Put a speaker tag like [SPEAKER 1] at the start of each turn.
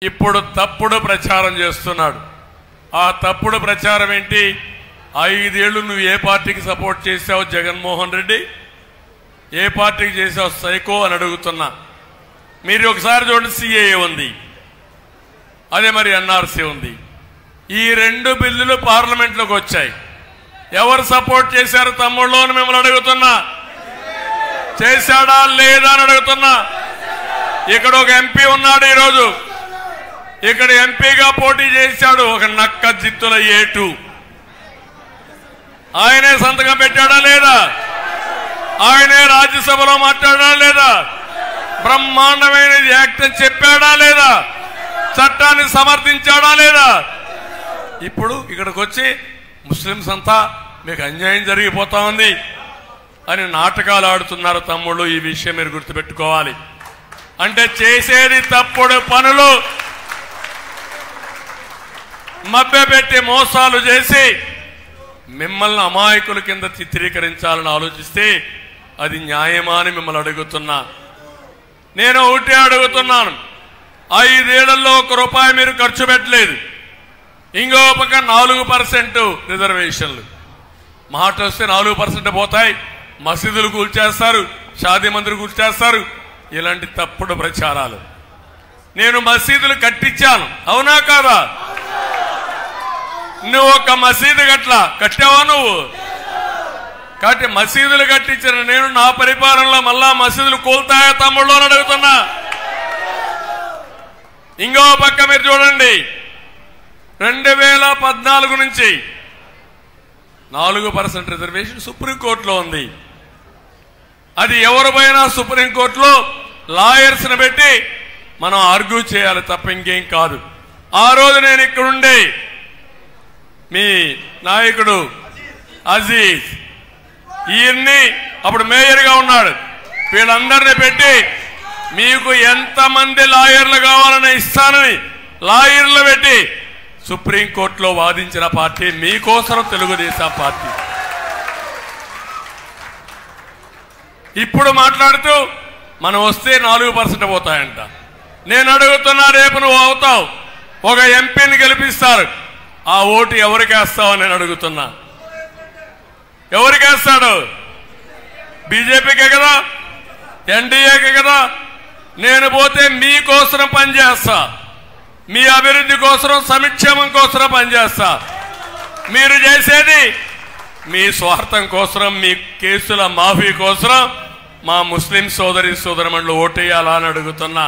[SPEAKER 1] ఇప్పుడు తప్పుడు ప్రచారం చేస్తున్నాడు. ఆ తప్పుడు ప్రచారం ఏంటి? 5 ఏళ్లు నువ్వు ఏ పార్టీకి సపోర్ట్ చేశావు జగన్మోహన్ రెడ్డి? ఏ పార్టీకి చేశావు సైకో అని అడుగుతున్నా. మీరు ఒకసారి చూడండి, సిఏఏ ఉంది, అదే మరి ఎన్ఆర్సీ ఉంది. ఈ 2 బిల్లులు పార్లమెంట్లోకి వచ్చాయి. ఎవరు సపోర్ట్ చేశారు తమ్ముళ్ళు అని మిమ్మల్ని అడుగుతున్నా. చేశాడా లేదా అని అడుగుతున్నా. ఇక్కడ ఒక ఎంపీ ఉన్నాడు, ఈరోజు ఇక్కడ ఎంపీగా పోటీ చేశాడు, ఒక నక్క జిత్తుల ఏటు. ఆయనే సంతకం పెట్టాడా లేదా? ఆయనే రాజ్యసభలో మాట్లాడా లేదా? బ్రహ్మాండమైనది యాక్ట్ అని చెప్పాడా లేదా? చట్టాన్ని సమర్థించాడా లేదా? ఇప్పుడు ఇక్కడికి వచ్చి ముస్లింస్ అంతా మీకు అన్యాయం జరిగిపోతా ఉంది అని నాటకాలు ఆడుతున్నారు తమ్ముళ్ళు. ఈ విషయం మీరు గుర్తుపెట్టుకోవాలి. అంటే చేసేది తప్పుడు పనులు, మభ్యపెట్టి మోసాలు చేసి మిమ్మల్ని అమాయకుల కింద చిత్రీకరించాలని ఆలోచిస్తే అది న్యాయమా అని మిమ్మల్ని అడుగుతున్నా. నేను ఒకటే అడుగుతున్నాను, 5 ఏళ్లలో ₹1 మీరు ఖర్చు పెట్టలేదు. ఇంకో పక్క 4% రిజర్వేషన్లు. మాట వస్తే 4% పోతాయి, మసీదులు కూల్చేస్తారు, షాదీ మందిర్ కూల్చేస్తారు. ఇలాంటి తప్పుడు ప్రచారాలు. నేను మసీదులు కట్టించాను, అవునా కాదా? నువ్వు ఒక మసీదు కట్టావా? నువ్వు కాబట్టి మసీదులు కట్టించిన నేను నా పరిపాలనలో మళ్ళా మసీదులు కూల్తాయా తమ్ముళ్ళు అని అడుగుతున్నా. ఇంకో పక్క మీరు చూడండి, 2014 నుంచి 4% రిజర్వేషన్ సుప్రీంకోర్టులో ఉంది. అది ఎవరు పోయినా సుప్రీంకోర్టులో లాయర్స్ని పెట్టి మనం ఆర్గ్యూ చేయాలి తప్ప ఇంకేం కాదు. ఆ రోజు నేను ఇక్కడుండే మీ నాయకుడు అజీజ్, ఈయన్ని అప్పుడు మేయర్గా ఉన్నాడు, వీళ్ళందరినీ పెట్టి మీకు ఎంతమంది లాయర్లు కావాలని ఇస్తానని లాయర్లు పెట్టి సుప్రీంకోర్టులో వాదించిన పార్టీ మీకోసం తెలుగుదేశం పార్టీ. ఇప్పుడు మాట్లాడుతూ మనం వస్తే 4% పోతాయంట. నేను అడుగుతున్నా, రేపు నువ్వు అవుతావు, ఒక ఎంపీని గెలిపిస్తారు, ఆ ఓటు ఎవరికి వేస్తావని నేను అడుగుతున్నా. ఎవరికి వేస్తాడు? బీజేపీకే కదా, ఎన్డీఏకే కదా. నేను పోతే మీకోసం పనిచేస్తా, మీ అభివృద్ధి కోసం, సంక్షేమం కోసం పనిచేస్తా. మీరు చేసేది మీ స్వార్థం కోసం, మీ కేసుల మాఫీ కోసం మా ముస్లిం సోదరి సోదరుమణులు ఓటేయాలా అని అడుగుతున్నా.